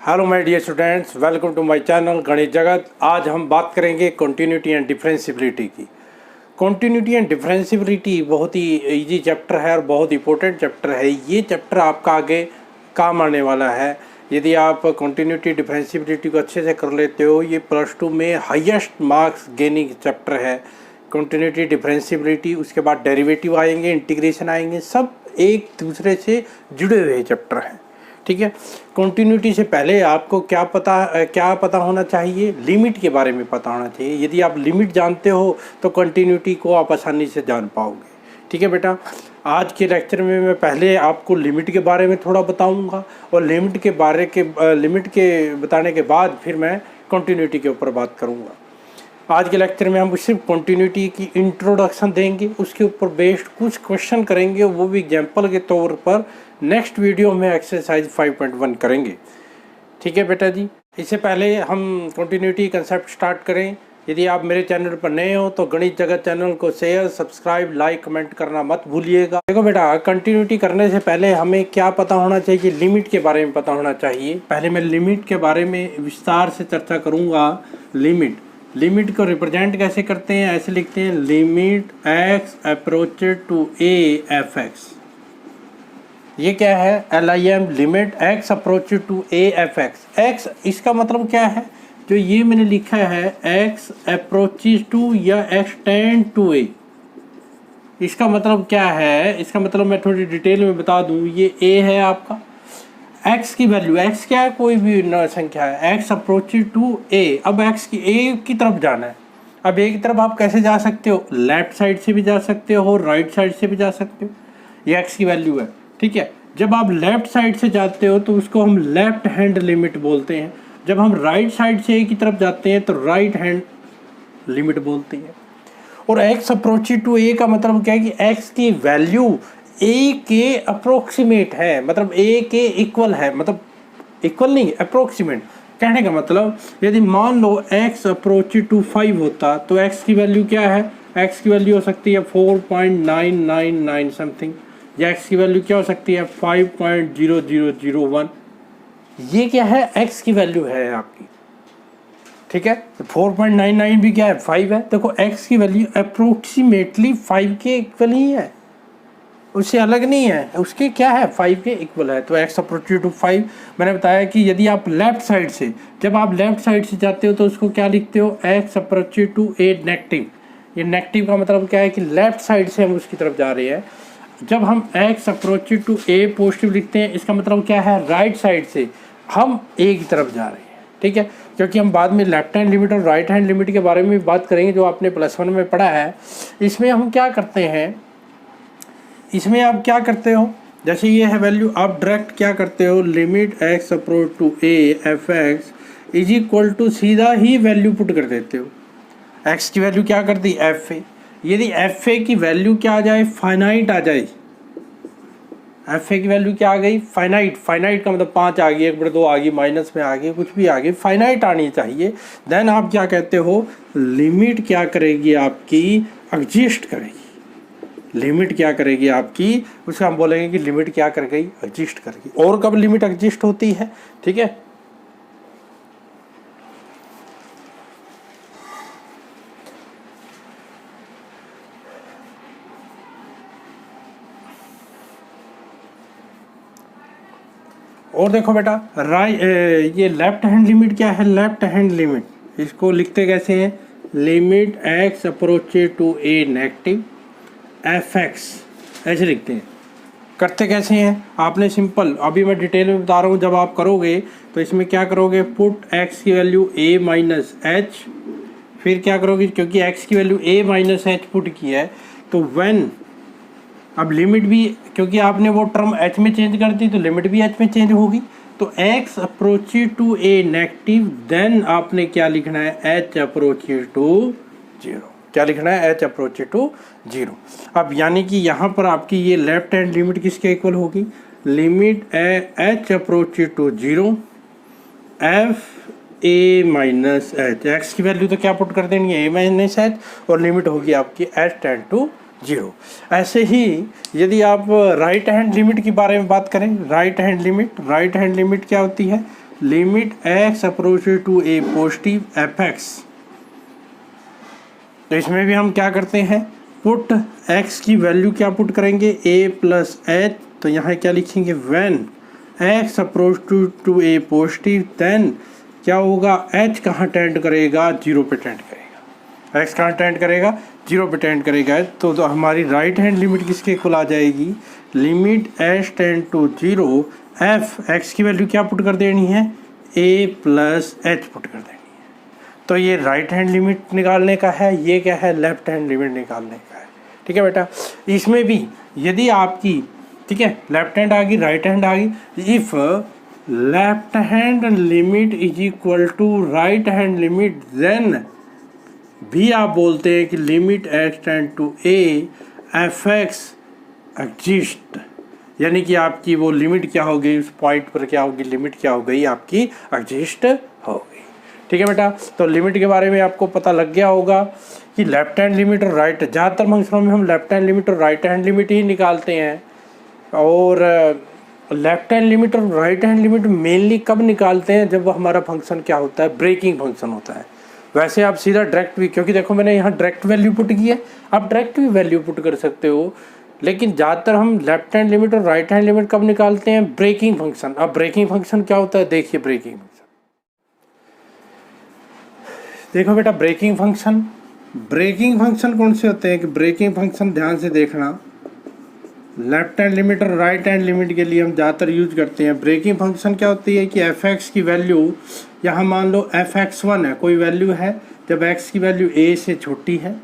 Hello my dear students, welcome to my channel Ganit Jagat. आज हम बात करेंगे कॉन्टिन्यूटी एंड डिफरेंशियबिलिटी की। कॉन्टिन्यूटी एंड डिफरेंशियबिलिटी बहुत ही इजी चैप्टर है और बहुत इंपॉर्टेंट चैप्टर है। ये चैप्टर आपका आगे काम आने वाला है। यदि आप कॉन्टिन्यूटी डिफरेंशियबिलिटी को अच्छे से कर लेते हो, ये +2 में हाईएस्ट मार्क्स गेनिंग चैप्टर है। कॉन्टिन्यूटी डिफरेंशियबिलिटी, उसके बाद डेरिवेटिव आएंगे, इंटीग्रेशन आएंगे, सब एक दूसरे से जुड़े हुए चैप्टर हैं। ठीक है। कॉन्टिन्यूटी से पहले आपको क्या पता होना चाहिए? लिमिट के बारे में पता होना चाहिए। यदि आप लिमिट जानते हो तो कॉन्टिन्यूटी को आप आसानी से जान पाओगे। ठीक है बेटा, आज के लेक्चर में मैं पहले आपको लिमिट के बारे में थोड़ा बताऊंगा और लिमिट के बताने के बाद फिर मैं कॉन्टिन्यूटी के ऊपर बात करूंगा। आज के लेक्चर में हम सिर्फ कॉन्टिन्यूटी की इंट्रोडक्शन देंगे, उसके ऊपर बेस्ड कुछ क्वेश्चन करेंगे, वो भी एग्जाम्पल के तौर पर। नेक्स्ट वीडियो में एक्सरसाइज 5.1 करेंगे। ठीक है बेटा जी। इससे पहले हम कॉन्टिन्यूटी कंसेप्ट स्टार्ट करें। यदि आप मेरे चैनल पर नए हो तो गणित जगत चैनल को शेयर, सब्सक्राइब, लाइक, कमेंट करना मत भूलिएगा। देखो बेटा, कंटिन्यूटी करने से पहले हमें क्या पता होना चाहिए? लिमिट के बारे में पता होना चाहिए। पहले मैं लिमिट के बारे में विस्तार से चर्चा करूँगा। लिमिट को रिप्रेजेंट कैसे करते हैं? ऐसे लिखते हैं, limit x approached to a f(x). ये क्या है? LIM, limit x approached to a f(x). x इसका मतलब क्या है? जो ये मैंने लिखा है x अप्रोचेज टू या x टेंड टू a, इसका मतलब क्या है? इसका मतलब मैं थोड़ी डिटेल में बता दूं। ये a है आपका, x की वैल्यू, x क्या है? कोई भी संख्या है, x अप्रोचेज टू a। अब x की a की तरफ जाना है। अब a की तरफ आप कैसे जा सकते हो? लेफ्ट साइड से भी जा सकते हो, राइट साइड से भी जा सकते हो। ये x की वैल्यू है। ठीक है। जब आप लेफ्ट साइड से जाते हो तो उसको हम लेफ्ट हैंड लिमिट बोलते हैं। जब हम राइट साइड से a की तरफ जाते हैं तो राइट हैंड लिमिट बोलते हैं। और x अप्रोचेज टू a का मतलब क्या है कि x की वैल्यू a के अप्रोक्सीमेट है, मतलब a के इक्वल है। मतलब इक्वल नहीं, अप्रोक्सीमेट। कहने का मतलब यदि मान लो x अप्रोचेज टू 5 होता तो x की वैल्यू क्या है? x की वैल्यू हो सकती है 4.999 समथिंग, या x की वैल्यू क्या हो सकती है? 5.0001। ये क्या है? x की वैल्यू है आपकी। ठीक है। तो 4.99 भी क्या है? 5 है। देखो x की वैल्यू अप्रोक्सीमेटली 5 के इक्वल ही है, उससे अलग नहीं है। उसके क्या है? 5 के इक्वल है। तो x अप्रोचेड टू 5, मैंने बताया कि यदि आप लेफ्ट साइड से, जब आप लेफ्ट साइड से जाते हो तो उसको क्या लिखते हो? x approached to a negative. ये नेगेटिव का मतलब क्या है कि लेफ्ट साइड से हम उसकी तरफ जा रहे हैं। जब हम x approached to a positive लिखते हैं, इसका मतलब क्या है? राइट साइड से हम a की तरफ जा रहे हैं। ठीक है। क्योंकि हम बाद में लेफ्ट हैंड लिमिट और राइट हैंड लिमिट के बारे में भी बात करेंगे, जो आपने +1 में पढ़ा है। इसमें हम क्या करते हैं, इसमें आप क्या करते हो? जैसे ये है वैल्यू, आप डायरेक्ट क्या करते हो? Limit x approach to a f(x) is equal to सीधा ही वैल्यू पुट कर देते हो। x की वैल्यू क्या कर दी? fa। यदि fa की वैल्यू क्या आ जाए? फाइनाइट आ जाए। fa की वैल्यू क्या आ गई? फाइनाइट। फाइनाइट का मतलब 5 आ गई, 1/2 आ गई, माइनस में आ गई, कुछ भी आ गई, फाइनाइट आनी चाहिए। देन आप क्या कहते हो? लिमिट क्या करेगी आपकी? एग्जिस्ट करेगी। लिमिट क्या करेगी आपकी? उसका हम बोलेंगे कि लिमिट क्या कर गई? एग्जिस्ट करेगी। और कब लिमिट एग्जिस्ट होती है? ठीक है। और देखो बेटा, ये लेफ्ट हैंड लिमिट क्या है? लेफ्ट हैंड लिमिट इसको लिखते कैसे हैं? Limit x approached to a negative f(x), ऐसे लिखते हैं। करते कैसे हैं? आपने सिंपल, अभी मैं डिटेल में बता रहा हूँ। जब आप करोगे तो इसमें क्या करोगे? पुट x की वैल्यू a माइनस h, फिर क्या करोगे? क्योंकि x की value a minus h put की है तो व्हेन, अब लिमिट भी, क्योंकि आपने वो टर्म h में चेंज कर दी तो लिमिट भी h में चेंज होगी। तो x approached to a negative, then आपने क्या लिखना है? h approached to 0। क्या लिखना है? h approached to 0। अब यानी कि यहाँ पर आपकी ये लेफ्ट हैंड लिमिट किसके इक्वल होगी? Limit h approached to 0 f a minus h। x की वैल्यू तो क्या पुट कर देनी है? a माइनस h, और लिमिट होगी आपकी h टेंड टू 0। ऐसे ही यदि आप राइट हैंड लिमिट के बारे में बात करें, राइट हैंड लिमिट क्या होती है? Limit x approaches to A positive fx। तो इसमें भी हम क्या करते हैं, पुट x की वैल्यू क्या पुट करेंगे, a प्लस एच। तो यहाँ क्या लिखेंगे, when x approach to A positive then क्या होगा, h कहाँ टेंड करेगा, 0 पे टेंड करेगा। x कहाँ टेंड करेगा, 0 पे टेंड करेगा। तो हमारी राइट हैंड लिमिट किसके इक्वल आ जाएगी, limit h tend to 0 f, x की वैल्यू क्या पुट कर देनी है, a प्लस एच पुट कर देनी है। तो ये राइट हैंड लिमिट निकालने का है, ये क्या है, लेफ्ट हैंड लिमिट निकालने का है। ठीक है बेटा, इसमें भी यदि आपकी, ठीक है, लेफ्ट हैंड आ गई, राइट हैंड आ गई, if left hand limit is equal to right hand limit then भी आप बोलते हैं कि limit x tend to a fx exist, यानी कि आपकी वो लिमिट क्या हो गई, उस पॉइंट पर क्या होगी, लिमिट क्या हो गई आपकी, एग्जिस्ट हो गई। ठीक है बेटा, तो लिमिट के बारे में आपको पता लग गया होगा कि लेफ्ट हैंड लिमिट और राइट, ज़्यादातर फंक्शनों में हम लेफ्ट हैंड लिमिट और राइट हैंड लिमिट ही निकालते हैं। और लेफ्ट हैंड लिमिट और राइट हैंड लिमिट मेनली कब निकालते हैं, जब हमारा फंक्शन क्या होता है, ब्रेकिंग फंक्शन होता है। वैसे आप सीधा डायरेक्ट भी, क्योंकि देखो मैंने यहाँ डायरेक्ट वैल्यू पुट की है, आप डायरेक्ट भी वैल्यू पुट कर सकते हो, लेकिन ज़्यादातर हम लेफ्ट हैंड लिमिट और राइट हैंड लिमिट कब निकालते हैं, ब्रेकिंग फंक्शन। अब ब्रेकिंग फंक्शन क्या होता है, देखिए ब्रेकिंग फंक्शन, देखो बेटा ब्रेकिंग फंक्शन कौन से होते हैं, कि ब्रेकिंग फंक्शन ध्यान से देखना, लेफ्ट हैंड लिमिट और राइट हैंड लिमिट के लिए हम ज़्यादातर यूज करते हैं। ब्रेकिंग फंक्शन क्या होती है कि fx की वैल्यू, यहाँ मान लो fx1 है, कोई वैल्यू है जब x की वैल्यू a से छोटी है,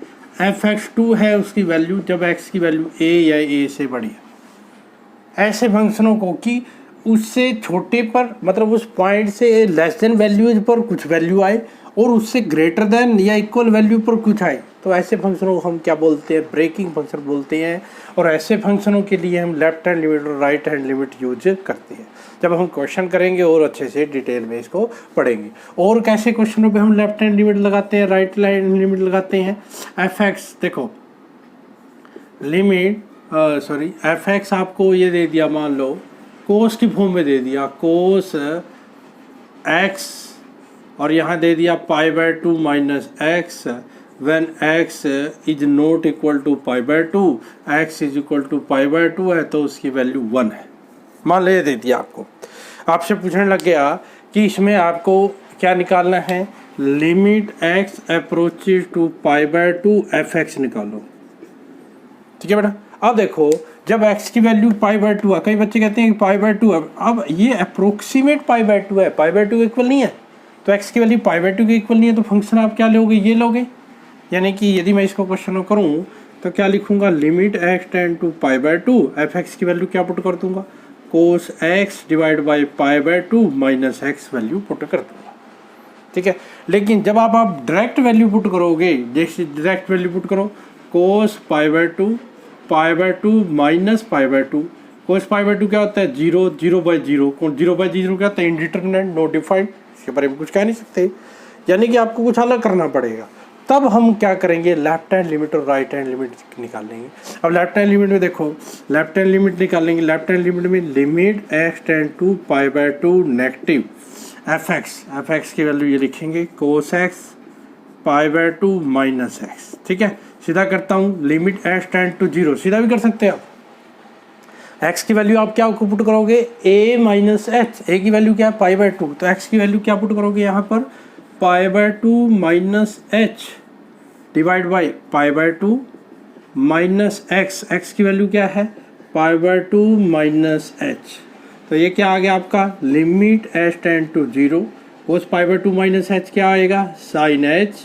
fx2 है उसकी वैल्यू जब x की वैल्यू a या a से बड़ी है। ऐसे फंक्शनों को कि उससे छोटे पर, मतलब उस पॉइंट से लेस देन वैल्यूज पर कुछ वैल्यू आए और उससे ग्रेटर देन या इक्वल वैल्यू पर कुछ आए, तो ऐसे फंक्शनों को हम क्या बोलते हैं, ब्रेकिंग फंक्शन बोलते हैं। और ऐसे फंक्शनों के लिए हम लेफ्ट हैंड लिमिट और राइट हैंड लिमिट यूज करते हैं। जब हम क्वेश्चन करेंगे और अच्छे से डिटेल में इसको पढ़ेंगे। और कैसे क्वेश्चनों पे हम लेफ्ट हैंड लिमिट लगाते हैं, राइट हैंड लिमिट लगाते हैं, fx, देखो लिमिट fx आपको ये दे दिया, मान लो कोस की फॉर्म में दे दिया, कोस x, और यहाँ दे दिया π/2 minus x, when x is not equal to π/2, x is equal to π/2 है तो उसकी वैल्यू 1 है। मान ले दे दिया आपको, आपसे पूछने लग गया कि इसमें आपको क्या निकालना है, limit x approaches to π/2 fx निकालो। ठीक है बेटा, अब देखो जब x की वैल्यू π/2 है, कई बच्चे कहते हैं कि π/2 है, अब ये अप्रोक्सीमेट π/2 है, π/2 इक्वल नहीं है, तो x की वैल्यू π/2 के इक्वल नहीं है, तो फंक्शन आप क्या लोगे, ये लोगे। यानी कि यदि मैं इसको क्वेश्चन करूँ तो क्या लिखूंगा, limit x tend to π/2 fx की वैल्यू क्या पुट कर दूंगा, cos x divide by π/2 minus x value put कर दूंगा। ठीक है, लेकिन जब आप डायरेक्ट वैल्यू पुट करोगे, जैसे डायरेक्ट वैल्यू पुट करो, कोस π/2 माइनस π/2, कोस π/2 क्या होता है, 0/0, 0/0 क्या होता है, इंडिटरमिनेट, नॉट डिफाइंड, इसके बारे में कुछ कह नहीं सकते, यानी कि आपको कुछ अलग करना पड़ेगा। तब हम क्या करेंगे, लेफ्ट हैंड लिमिट और राइट हैंड लिमिट निकाल लेंगे। अब लेफ्ट हैंड लिमिट में देखो, लेफ्ट हैंड लिमिट निकालेंगे, लेफ्ट हैंड लिमिट में limit x tend to π/2 negative fx की वैल्यू ये लिखेंगे, कोस x π/2 माइनस एक्स। ठीक है, सीधा करता हूँ, लिमिट x टेंड टू 0, सीधा भी कर सकते हैं आप। x की वैल्यू आप क्या पुट करोगे, a माइनस एच, a की वैल्यू क्या है, π/2, तो x की वैल्यू क्या पुट करोगे यहाँ पर, π/2 minus h divide by π/2 minus x, x की वैल्यू क्या है, π/2 माइनस एच। तो ये क्या आ गया आपका, limit h tend to 0, cos π/2 minus h क्या आएगा, साइन h,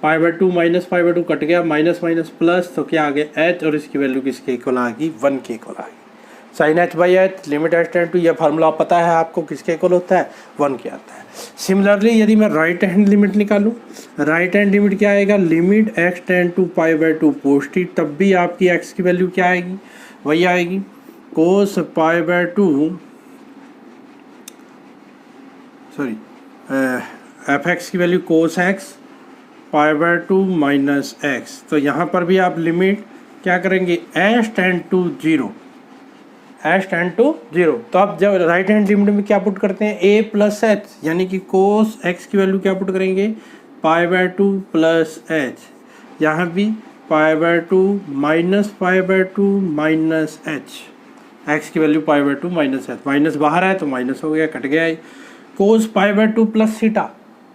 π/2 माइनस π/2 कट गया, माइनस माइनस प्लस, तो क्या आ गया h, और इसकी वैल्यू किसके इक्वल आ गई, 1 के इक्वल आ गई। Sine h by H, limit h tend to, यह फार्मूला पता है आपको, किसके इक्वल होता है, 1 के आता है। सिमिलरली यदि मैं राइट हैंड लिमिट निकालूं, राइट हैंड लिमिट क्या आएगा, limit x tend to π/2 positive, तब भी आपकी x की वैल्यू क्या आएगी, वही आएगी, कोस π/2 fx की value cos x π/2 minus X. तो यहाँ पर भी आप लिमिट क्या करेंगे, h tend to 0, H tend to 0। तो आप जब राइट हैंड लिमिट में क्या पुट करते हैं, a प्लस एच, यानी कि कोस x की वैल्यू क्या पुट करेंगे, π/2 प्लस एच, यहाँ भी π/2 माइनस π/2 माइनस एच, x की वैल्यू π/2 माइनस एच, माइनस बाहर है तो माइनस हो गया, कट गया। कोस π/2 प्लस थीटा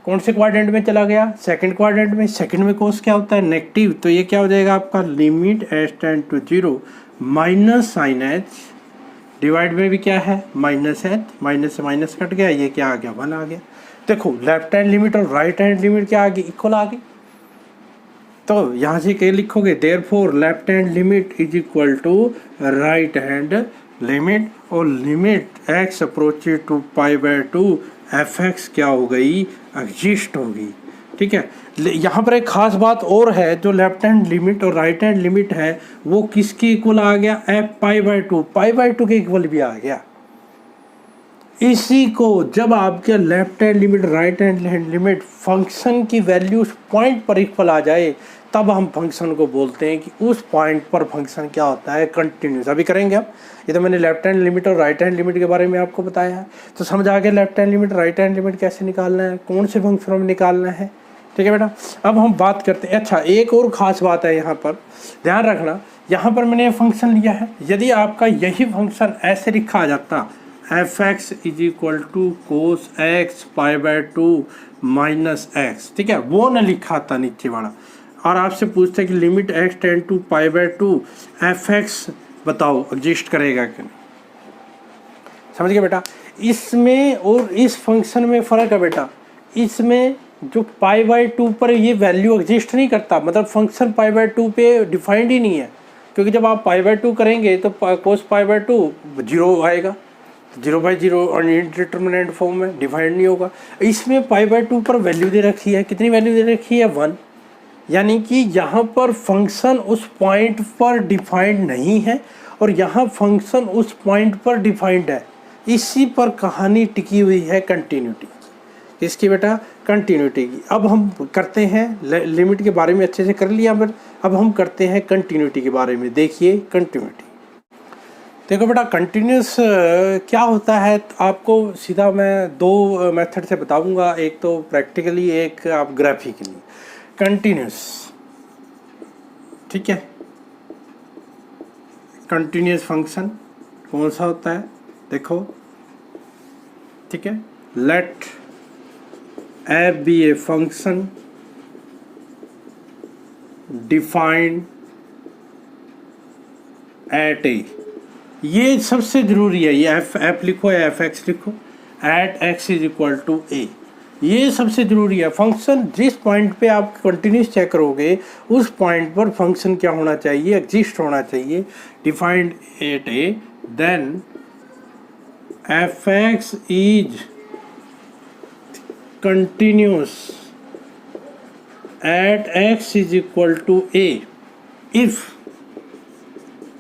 कौन से क्वाड्रेंट में चला गया, सेकंड क्वाड्रेंट में। सेकंड में कोस क्या होता है, नेगेटिव, तो ये क्या हो जाएगा आपका limit H tend to 0 minus sine H, divide में भी क्या है माइनस एच, माइनस से माइनस कट गया, ये क्या आ गया 1 आ गया। देखो लेफ्ट हैंड लिमिट और राइट हैंड लिमिट क्या आ गई, इक्वल आ गई। तो यहाँ से क्या लिखोगे, therefore left hand limit is equal to right hand limit, और limit x approaches to π/2 fx क्या हो गई, एग्जिस्ट हो गई। ठीक है, यहाँ पर एक खास बात और है, जो लेफ्ट हैंड लिमिट और राइट हैंड लिमिट है वो किसके इक्वल आ गया, π/2 के इक्वल भी आ गया। इसी को जब आपके left hand limit right hand limit function की वैल्यू उस पॉइंट पर इक्वल आ जाए, तब हम फंक्शन को बोलते हैं कि उस पॉइंट पर फंक्शन क्या होता है, कंटिन्यूस। अभी करेंगे हम, ये तो मैंने लेफ्ट हैंड लिमिट और राइट हैंड लिमिट के बारे में आपको बताया है, तो समझ आ गया left hand limit right hand limit कैसे निकालना है, कौन से फंक्शनों में निकालना है। ठीक है बेटा, अब हम बात करते हैं। अच्छा, एक और ख़ास बात है यहाँ पर, ध्यान रखना, यहाँ पर मैंने फंक्शन लिया है, यदि आपका यही फंक्शन ऐसे लिखा जाता fx is equal to cos x π/2 minus x, ठीक है, वो न लिखा था नीचे वाला, और आपसे पूछते हैं कि limit x tend to π/2 fx बताओ एग्जिस्ट करेगा कि नहीं। समझ गए बेटा, इसमें और इस फंक्शन में फ़र्क है बेटा। इसमें जो π/2 पर ये वैल्यू एग्जिस्ट नहीं करता, मतलब फंक्शन π/2 पे डिफाइंड ही नहीं है, क्योंकि जब आप π/2 करेंगे तो कोस π/2 0 आएगा, 0/0 और इनडिटरमिनेट फॉर्म में डिफाइंड नहीं होगा। इसमें π/2 पर वैल्यू दे रखी है, कितनी वैल्यू दे रखी है 1, यानी कि यहाँ पर फंक्शन उस पॉइंट पर डिफाइंड नहीं है और यहाँ फंक्शन उस पॉइंट पर डिफाइंड है। इसी पर कहानी टिकी हुई है कंटिन्यूटी की। इसकी बेटा कंटिन्यूटी की। अब हम करते हैं, लिमिट के बारे में अच्छे से कर लिया, अब हम करते हैं कंटिन्यूटी के बारे में। देखिए कंटिन्यूटी, देखो बेटा कंटिन्यूस क्या होता है, आपको सीधा मैं दो मेथड से बताऊंगा, एक तो प्रैक्टिकली, एक आप ग्राफिकली। कंटिन्यूस, ठीक है, कंटिन्यूस फंक्शन कौन सा होता है, देखो, ठीक है, let f be a function defined at a, ये सबसे जरूरी है, ये एफ लिखो या एफ एक्स लिखो, at x is equal to a, ये सबसे जरूरी है। फंक्शन जिस पॉइंट पे आप कंटिन्यूस चेक करोगे उस पॉइंट पर फंक्शन क्या होना चाहिए, एग्जिस्ट होना चाहिए, defined at A, then F X is continuous at x is equal to A if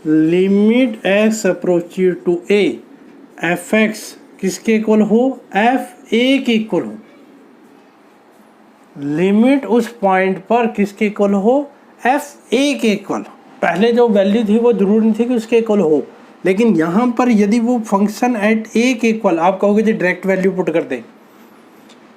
limit X approaches to A, F X किसके इक्वल हो, एफ ए के इक्वल हो, लिमिट उस पॉइंट पर किसके इक्वल हो, एफ ए के equal. पहले जो वैल्यू थी वो जरूरी नहीं थी कि उसके इक्वल हो, लेकिन यहाँ पर यदि वो फंक्शन एट ए के इक्वल, आप कहोगे जी डायरेक्ट वैल्यू पुट कर दें,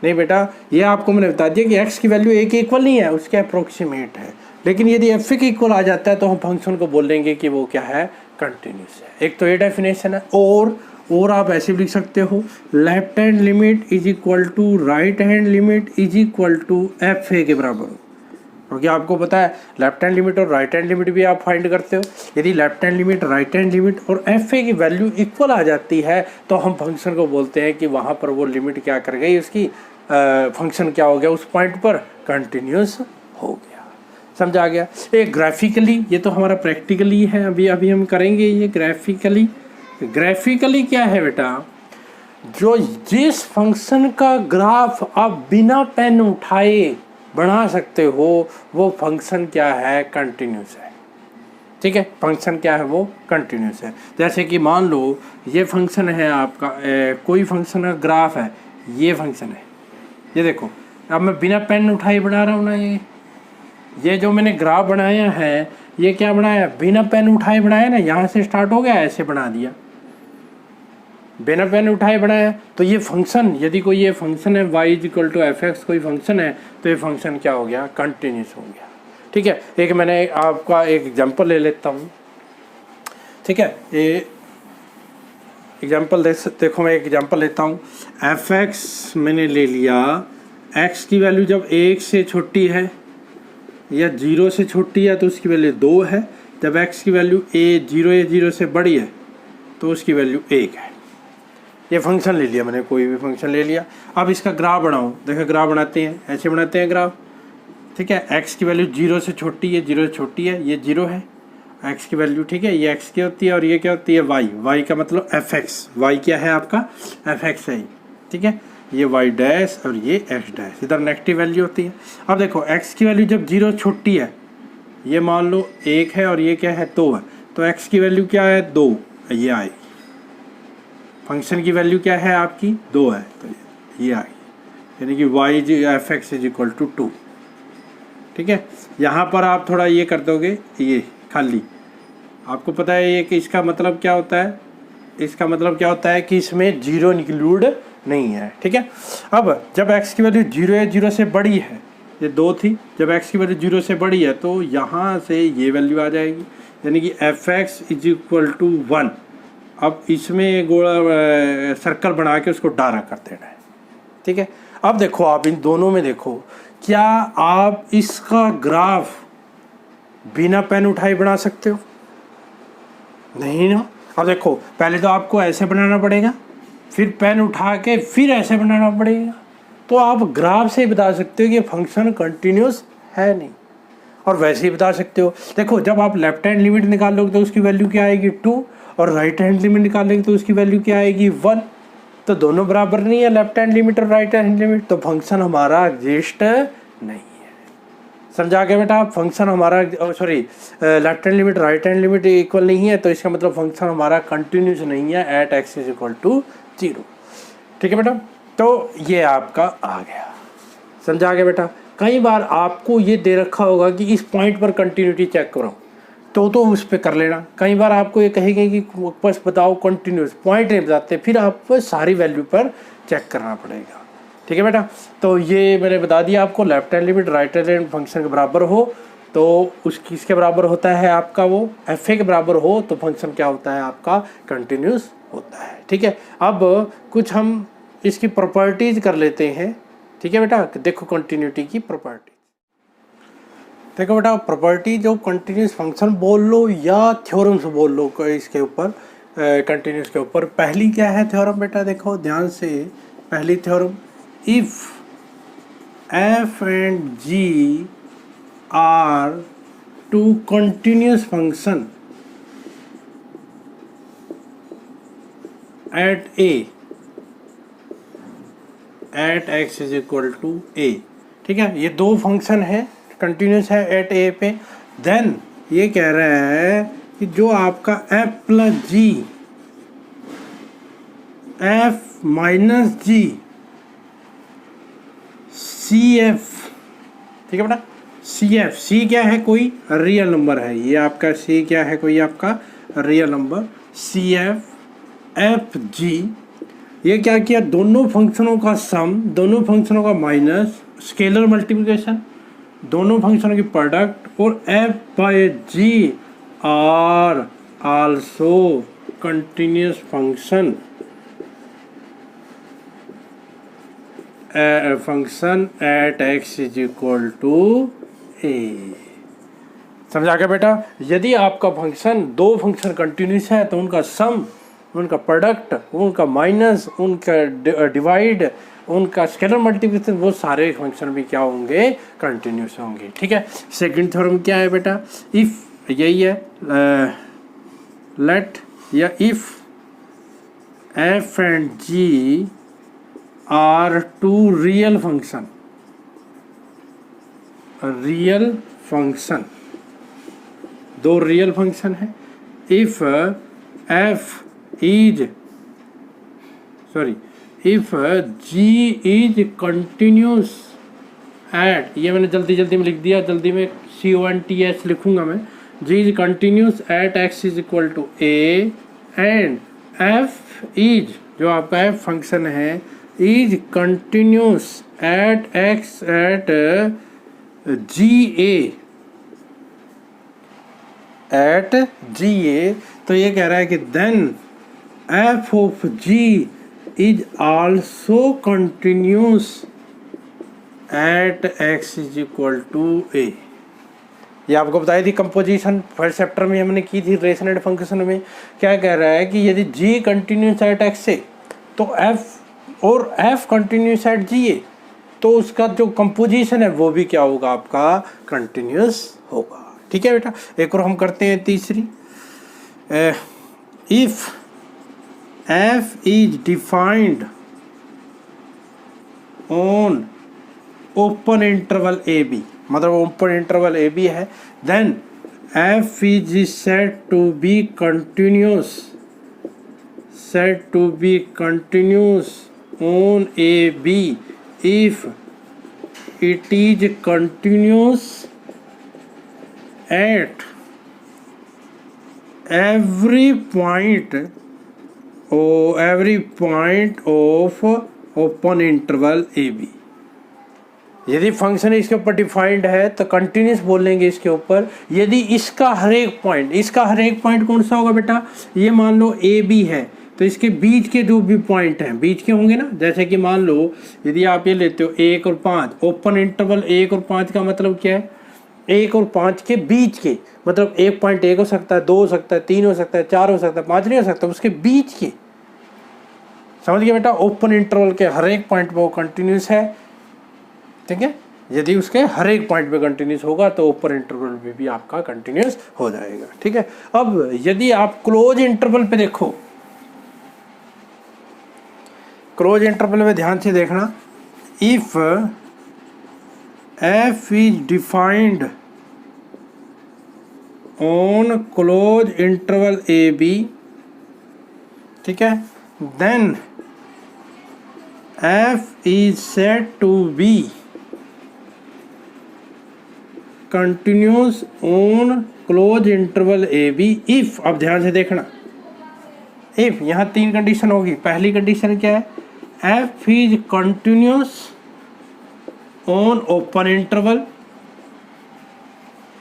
नहीं बेटा, ये आपको मैंने बता दिया कि एक्स की वैल्यू ए के इक्वल नहीं है, उसके अप्रोक्सीमेट है, लेकिन यदि एफ ए के इक्वल आ जाता है तो हम फंक्शन को बोल देंगे कि वो क्या है, कंटिन्यूस है। एक तो ये डेफिनेशन है, और आप ऐसे भी लिख सकते हो, left hand limit is equal to right hand limit is equal to F A के बराबर, क्योंकि आपको पता है लेफ्ट हैंड लिमिट और राइट हैंड लिमिट भी आप फाइंड करते हो। यदि left hand limit, right hand limit और एफ ए की वैल्यू इक्वल आ जाती है तो हम फंक्शन को बोलते हैं कि वहाँ पर वो लिमिट क्या कर गई, उसकी फंक्शन क्या हो गया, उस पॉइंट पर कंटिन्यूस हो गया। समझ आ गया। ये ग्राफिकली, ये तो हमारा प्रैक्टिकली है, अभी हम करेंगे ये ग्राफिकली। ग्राफिकली क्या है बेटा, जो जिस फंक्शन का ग्राफ आप बिना पेन उठाए बना सकते हो वो फंक्शन क्या है, कंटिन्यूस है। ठीक है, फंक्शन क्या है, वो कंटिन्यूस है। जैसे कि मान लो ये फंक्शन है आपका, कोई फंक्शन का ग्राफ है, ये फंक्शन है, ये देखो, अब मैं बिना पेन उठाए बना रहा हूँ ना, ये जो मैंने ग्राफ बनाया है, ये क्या बनाया, बिना पेन उठाए बनाया ना, यहाँ से स्टार्ट हो गया, ऐसे बना दिया, बिना पेन उठाए बनाया। तो ये फंक्शन, यदि कोई ये फंक्शन है y equal to F X कोई फंक्शन है, तो ये फंक्शन क्या हो गया, कंटिन्यूस हो गया। ठीक है, एक मैंने आपका एक एग्जांपल ले लेता हूँ। ठीक है, ये एग्जांपल देखो, मैं एक एग्जांपल लेता हूँ। एफ एक्स मैंने ले लिया, एक्स की वैल्यू जब 1 से छोटी है या 0 से छोटी है तो उसकी वैल्यू 2 है। जब एक्स की वैल्यू a0 से बड़ी है तो उसकी वैल्यू 1 है। ये फंक्शन ले लिया मैंने, कोई भी फंक्शन ले लिया। अब इसका ग्राफ बनाऊँ, देखो ग्राफ बनाते हैं, ऐसे बनाते हैं ग्राफ। ठीक है, एक्स की वैल्यू 0 से छोटी है, 0 से छोटी है, ये 0 है एक्स की वैल्यू। ठीक है, ये एक्स की होती है और ये क्या होती है, वाई का मतलब एफ एक्स। वाई क्या है आपका, एफ एक्स है। ठीक है, ये वाई डैश और ये एक्स डैश, इधर नेगेटिव वैल्यू होती है। अब देखो एक्स की वैल्यू जब 0 छोटी है, ये मान लो 1 है और ये क्या है 2 है, तो एक्स की वैल्यू क्या है 2, ये आई। फंक्शन की वैल्यू क्या है आपकी 2 है, तो ये आई, यानी कि Y F X is equal to 2। ठीक है, यहाँ पर आप थोड़ा ये कर दोगे, ये खाली, आपको पता है ये कि इसका मतलब क्या होता है, इसका मतलब क्या होता है कि इसमें 0 इंक्लूड नहीं है। ठीक है, अब जब x की वैल्यू 0 है, 0 से बड़ी है, ये 2 थी, जब x की वैल्यू 0 से बड़ी है तो यहाँ से ये वैल्यू आ जाएगी, यानी कि F X is equal to 1। अब इसमें गोला सर्कल बना के उसको डारा कर देना है। ठीक है, अब देखो आप इन दोनों में देखो, क्या आप इसका ग्राफ बिना पेन उठाए बना सकते हो? नहीं ना। अब देखो पहले तो आपको ऐसे बनाना पड़ेगा, फिर पेन उठा के फिर ऐसे बनाना पड़ेगा, तो आप ग्राफ से बता सकते हो कि फंक्शन कंटिन्यूस है नहीं। और वैसे ही बता सकते हो, देखो जब आप लेफ्ट हैंड लिमिट निकालोगे तो उसकी वैल्यू क्या आएगी 2, और राइट हैंड लिमिट निकालेंगे तो उसकी वैल्यू क्या आएगी 1। तो दोनों बराबर नहीं है, लेफ्ट हैंड लिमिट और राइट हैंड लिमिट, तो फंक्शन हमारा एग्जिस्ट नहीं है। समझा गया बेटा, फंक्शन हमारा sorry left hand limit right hand limit equal नहीं है, तो इसका मतलब फंक्शन हमारा कंटिन्यूस नहीं है at x is equal to 0। ठीक है बेटा, तो ये आपका आ गया। समझा गया बेटा। कई बार आपको ये दे रखा होगा कि इस पॉइंट पर कंटिन्यूटी चेक करो, तो उस पर कर लेना। कई बार आपको ये कहेंगे कि बस बताओ कंटिन्यूस, पॉइंट नहीं बताते, फिर आपको सारी वैल्यू पर चेक करना पड़ेगा। ठीक है बेटा, तो ये मैंने बता दिया आपको, left hand limit right hand limit function के बराबर हो तो उसकी किसके बराबर होता है आपका, वो एफ ए के बराबर हो तो फंक्शन क्या होता है आपका, कंटिन्यूस होता है। ठीक है, अब कुछ हम इसकी प्रॉपर्टीज कर लेते हैं। ठीक है बेटा, देखो कंटिन्यूटी की प्रॉपर्टी, देखो बेटा प्रॉपर्टी जो कंटिन्यूस फंक्शन बोल लो या थ्योरम्स बोल लो इसके ऊपर, कंटिन्यूस के ऊपर। पहली क्या है थ्योरम बेटा, देखो ध्यान से, पहली theorem, if F and ji are two continuous function at a at x is equal to a. ठीक है, ये दो फंक्शन है, कंटिन्यूस है एट ए पे, देन ये कह रहा है कि जो आपका एफ प्लस जी, एफ माइनस जी, सी एफ, ठीक है बेटा, सी एफ, सी क्या है, कोई रियल नंबर है, ये आपका सी क्या है, कोई आपका real number, C F F G, ये क्या किया, दोनों फंक्शनों का सम, दोनों फंक्शनों का माइनस, स्केलर मल्टीप्लिकेशन, दोनों फंक्शनों की प्रोडक्ट, और f by g are also continuous function function at x is equal to a. समझा गया बेटा। यदि आपका फंक्शन, दो फंक्शन कंटिन्यूस है तो उनका सम, उनका प्रोडक्ट, उनका माइनस, उनका डिवाइड, उनका स्केलर मल्टीप्लिकेशन, वो सारे फंक्शन भी क्या होंगे, कंटिन्यूस होंगे। ठीक है, सेकंड थ्योरम क्या है बेटा, इफ, यही है, लेट या if F and ji are two real function, real function, दो रियल फंक्शन है, if F is sorry if G is continuous at, ये मैंने जल्दी में लिख दिया, जल्दी में CONTS लिखूंगा मैं, g is continuous at x is equal to a and f is, जो आपका है फंक्शन है is continuous at x at g a, तो ये कह रहा है कि then f of g is also continuous at x is equal to a. ये आपको बताई थी कंपोजिशन फर्स्ट चैप्टर में हमने की थी रिलेशन एंड फंक्शन में। क्या कह रहा है कि यदि जी कंटिन्यूस एट एक्स से तो एफ और F continuous at g a, तो उसका जो कंपोजिशन है वो भी क्या होगा आपका कंटिन्यूस होगा। ठीक है बेटा, एक और हम करते हैं तीसरी। If F is defined on open interval A B, मतलब ओपन इंटरवल ए बी है, then F is said to be continuous on A B if it is continuous at every point of open interval A B. यदि function इसके ऊपर defined है तो continuous बोलेंगे इसके ऊपर। यदि इसका हर एक पॉइंट कौन सा होगा बेटा, ये मान लो ए बी है तो इसके बीच के जो भी पॉइंट हैं बीच के होंगे ना, जैसे कि मान लो यदि आप ये लेते हो 1 और 5, ओपन इंटरवल 1 और 5 का मतलब क्या है, 1 और 5 के बीच के, मतलब एक पॉइंट 1 हो सकता है, 2 हो सकता है, 3 हो सकता है, 4 हो सकता है, 5 नहीं हो सकता, उसके बीच के, समझ गए बेटा। ओपन इंटरवल के हर एक पॉइंट पे वो कंटिन्यूस है, ठीक है। यदि उसके हर एक पॉइंट पे कंटिन्यूस होगा तो ओपन इंटरवल पे भी आपका कंटिन्यूस हो जाएगा, ठीक है। अब यदि आप क्लोज इंटरवल पे देखो, क्लोज इंटरवल में ध्यान से देखना, if F is defined on close interval A B, ठीक है, then F is said to be continuous on close interval A B if, अब ध्यान से देखना, इफ यहाँ 3 कंडीशन होगी। पहली कंडीशन क्या है, F is continuous on open interval,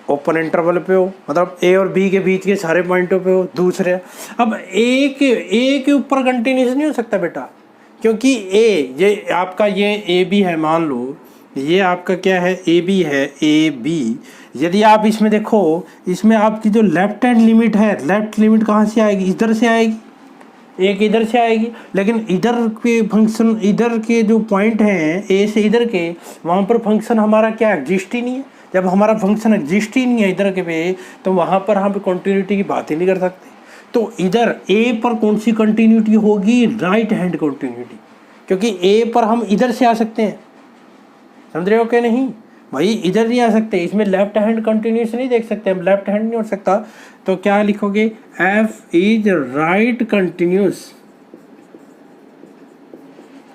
open interval पे हो, मतलब ए और बी के बीच के सारे पॉइंटों पे हो। दूसरे, अब ए के ऊपर कंटिन्यूस नहीं हो सकता बेटा, क्योंकि ये आपका ये ए बी है, मान लो ये आपका क्या है, ए बी है, ए बी। यदि आप इसमें देखो, इसमें आपकी जो लेफ्ट हैंड लिमिट है, लेफ्ट लिमिट कहाँ से आएगी, इधर से आएगी, एक इधर से आएगी, लेकिन इधर के फंक्शन, इधर के जो पॉइंट हैं ए से इधर के, वहाँ पर फंक्शन हमारा क्या एग्जिस्ट ही नहीं है। जब हमारा फंक्शन एग्जिस्ट ही नहीं है इधर के पे, तो वहाँ पर हम कंटिन्यूटी की बात ही नहीं कर सकते। तो इधर ए पर कौन सी कंटिन्यूटी होगी, राइट हैंड कंटिन्यूटी, क्योंकि ए पर हम इधर से आ सकते हैं, समझ रहे हो क्या, नहीं भाई इधर नहीं आ सकते, इसमें लेफ्ट हैंड कंटिन्यूस नहीं देख सकते हम, लेफ्ट हैंड नहीं हो सकता। तो क्या लिखोगे, f is right continuous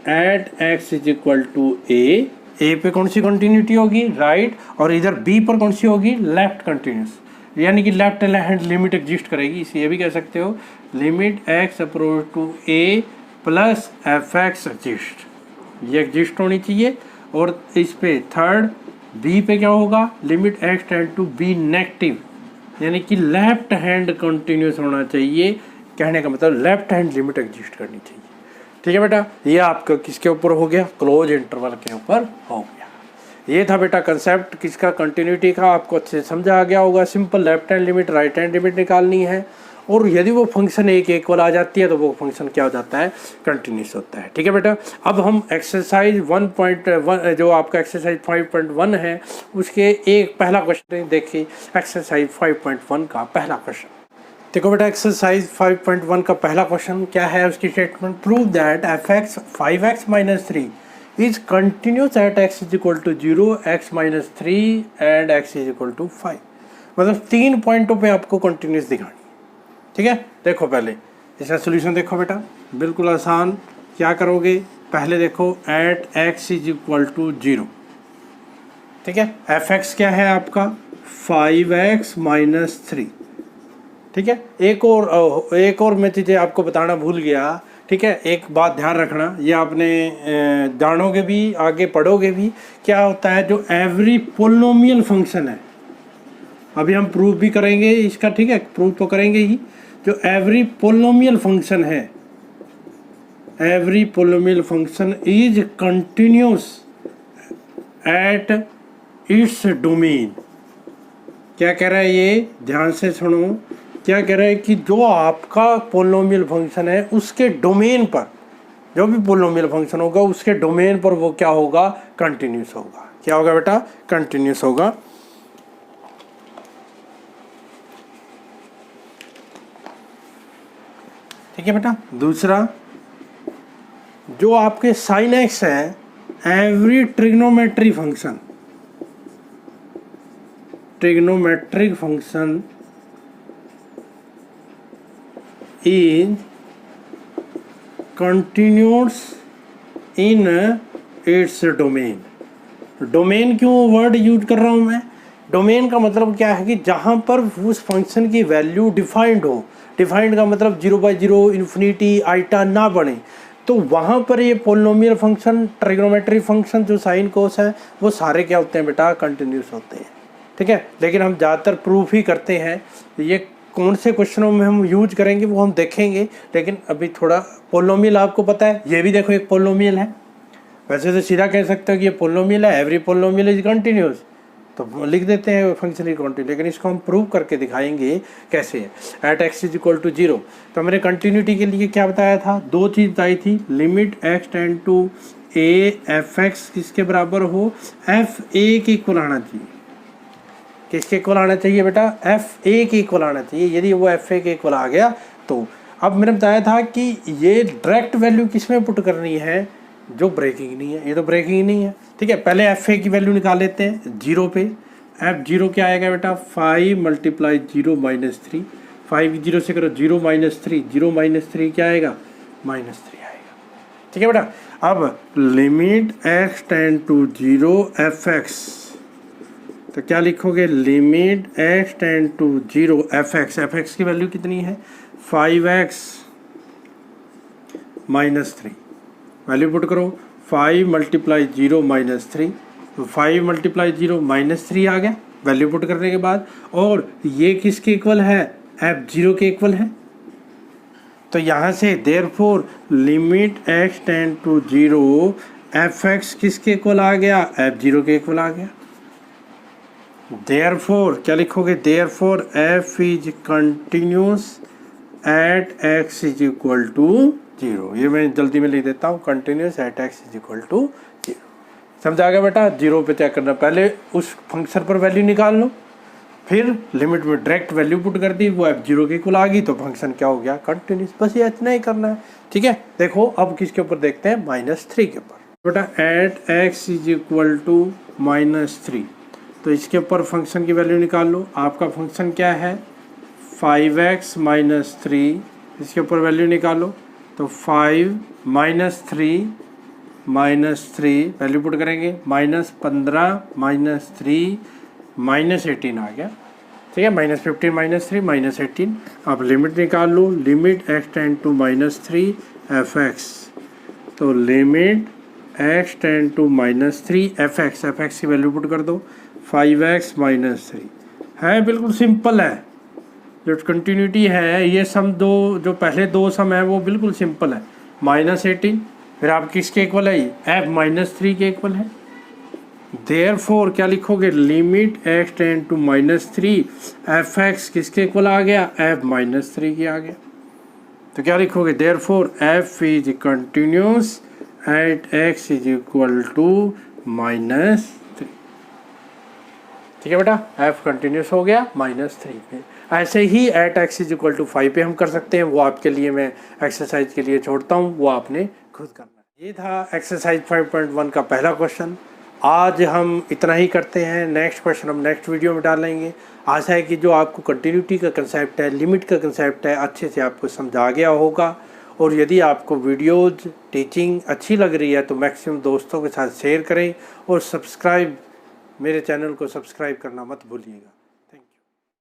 at x is equal to a पे कौन सी कंटिन्यूटी होगी, राइट, और इधर बी पर कौन सी होगी, लेफ्ट कंटिन्यूस, यानी कि लेफ्ट हैंड लिमिट एग्जिस्ट करेगी। इसे ये भी कह सकते हो, limit X approach to A plus F X exist, ये एग्जिस्ट होनी चाहिए। और इस पे थर्ड बी पे क्या होगा, limit x tend to B negative, यानी कि लेफ्ट हैंड कंटिन्यूस होना चाहिए। कहने का मतलब लेफ्ट हैंड लिमिट एग्जिस्ट करनी चाहिए, ठीक है बेटा। ये आपका किसके ऊपर हो गया, क्लोज इंटरवल के ऊपर हो गया। ये था बेटा कंसेप्ट किसका, कंटिन्यूटी का। आपको अच्छे से समझा आ गया होगा। Simple left hand limit, right hand limit निकालनी है, और यदि वो फंक्शन एक इक्वल आ जाती है तो वो फंक्शन क्या हो जाता है, कंटिन्यूस होता है, ठीक है बेटा। अब हम एक्सरसाइज 1.1 जो आपका एक्सरसाइज 5.1 है उसके एक पहला क्वेश्चन देखिए। एक्सरसाइज 5.1 का पहला क्वेश्चन देखो बेटा। एक्सरसाइज 5.1 का पहला क्वेश्चन क्या है, उसकी statement, prove that F X 5x - 3 is continuous at x is equal to 0, x - 3 and x is equal to 5। मतलब 3 पॉइंटों पे आपको कंटिन्यूस दिखानी, ठीक है। देखो पहले इसका सोल्यूशन देखो बेटा, बिल्कुल आसान। क्या करोगे, पहले देखो at x is equal to 0, ठीक है। एफ एक्स क्या है आपका 5x - 3, ठीक है। एक और मैं चीज़ें आपको बताना भूल गया ठीक है। एक बात ध्यान रखना, ये आपने जानोगे भी, आगे पढ़ोगे भी, क्या होता है जो एवरी पोलिनोमियल फंक्शन है, अभी हम प्रूफ भी करेंगे इसका, ठीक है, प्रूफ तो करेंगे ही। जो एवरी पोलिनोमियल फंक्शन है, every polynomial function is continuous at its domain. क्या कह रहा है ये, ध्यान से सुनो, क्या कह रहा है कि जो आपका पोलिनोमियल फंक्शन है उसके डोमेन पर, जो भी पोलिनोमियल फंक्शन होगा उसके डोमेन पर वो क्या होगा, कंटिन्यूस होगा। क्या होगा बेटा, कंटिन्यूस होगा। ठीक है बेटा। दूसरा, जो आपके साइन एक्स है, every trigonometry function, trigonometric function is continuous in its domain. Domain क्यों वर्ड यूज कर रहा हूँ मैं, डोमेन का मतलब क्या है कि जहाँ पर उस फंक्शन की वैल्यू डिफाइंड हो, डिफाइंड का मतलब 0/0 इन्फिनिटी आइटा ना बने, तो वहाँ पर ये पोलिनोमियल फंक्शन, ट्रिग्नोमेट्री फंक्शन जो साइन कोस है, वो सारे क्या होते हैं बेटा, कंटिन्यूस होते हैं। ठीक है। लेकिन हम ज़्यादातर प्रूफ ही करते हैं, ये कौन से क्वेश्चनों में हम यूज करेंगे वो हम देखेंगे। लेकिन अभी थोड़ा पोलिनोमियल आपको पता है, ये भी देखो एक पोलिनोमियल है। वैसे तो सीधा कह सकते हो कि ये पोलिनोमियल है, एवरी पोलिनोमियल इज कंटिन्यूस, तो लिख देते हैं फंक्शन इज कंटिन्यूस। लेकिन इसको हम प्रूव करके दिखाएंगे कैसे है। At x is equal to 0, तो मैंने कंटिन्यूटी के लिए क्या बताया था, दो चीज़ बताई थी, limit x tend to A F X किसके बराबर हो, एफ ए के इक्वल आना चाहिए। किसके इक्वल आना चाहिए बेटा, एफ ए के इक्वल आना चाहिए। यदि वो एफ ए के इक्वल आ गया तो, अब मैंने बताया था कि ये डायरेक्ट वैल्यू किस में पुट करनी है, जो ब्रेकिंग नहीं है, ये तो ब्रेकिंग नहीं है। ठीक है। पहले एफ ए की वैल्यू निकाल लेते हैं 0 पे। एफ 0 क्या आएगा बेटा, 5 × 0 - 3। 5 0 से करो 0 - 3, 0 - 3 क्या आएगा, -3 आएगा। ठीक है बेटा। अब limit x tend to 0 F x, तो क्या लिखोगे, limit x tend to 0 F X. F x की वैल्यू कितनी है, 5x - 3। वैल्यू पुट करो, 5 × 0 - 3, तो 5 × 0 -3 आ गया वैल्यू पुट करने के बाद। और ये किसके इक्वल है, f0 के इक्वल है। तो यहाँ से therefore limit x tend to 0 F X किसके इक्वल आ गया, f0 के इक्वल आ गया। देयरफॉर क्या लिखोगे, therefore f is continuous at x is equal to 0। ये मैं जल्दी में लिख देता हूँ, continuous at x is equal to 0। समझ आ गया बेटा। 0 पे चेक करना, पहले उस फंक्शन पर वैल्यू निकाल लो, फिर लिमिट में डायरेक्ट वैल्यू पुट कर दी, वो f0 के इक्वल आ गई, तो फंक्शन क्या हो गया, कंटिन्यूस। बस ये इतना ही करना है। ठीक है। देखो अब किसके ऊपर देखते हैं, -3 के ऊपर। बेटा at x is equal to -3, तो इसके ऊपर फंक्शन की वैल्यू निकाल लो। आपका फंक्शन क्या है, 5x - 3, इसके ऊपर वैल्यू निकालो, तो 5 - 3 वैल्यू पुट करेंगे, -15 - 3 -18 आ गया। ठीक है। -15 - 3 -18। अब लिमिट निकाल लो, limit x tend to -3 F x, तो limit x tend to -3 F x की वैल्यू पुट कर दो, 5x - 3 है, बिल्कुल सिंपल है। जो कंटिन्यूटी है, ये सम दो, जो पहले दो सम है वो बिल्कुल सिंपल है। -18, फिर आप किसके इक्वल है, f -3 के इक्वल है। देयरफॉर क्या लिखोगे, limit x tend to -3 F X किसके इक्वल आ गया, f -3 के आ गया। तो क्या लिखोगे, therefore f is continuous at x is equal to -3। ठीक है बेटा। f कंटिन्यूस हो गया -3 पे। ऐसे ही at x is equal to 5 पे हम कर सकते हैं, वो आपके लिए मैं एक्सरसाइज के लिए छोड़ता हूँ, वो आपने खुद करना है। ये था एक्सरसाइज 5.1 का पहला क्वेश्चन। आज हम इतना ही करते हैं, नेक्स्ट क्वेश्चन हम नेक्स्ट वीडियो में डालेंगे। आशा है कि जो आपको कंटिन्यूटी का कंसेप्ट है, लिमिट का कंसेप्ट है, अच्छे से आपको समझा गया होगा। और यदि आपको वीडियोज़ टीचिंग अच्छी लग रही है तो मैक्सिमम दोस्तों के साथ शेयर करें, और सब्सक्राइब, मेरे चैनल को सब्सक्राइब करना मत भूलिएगा।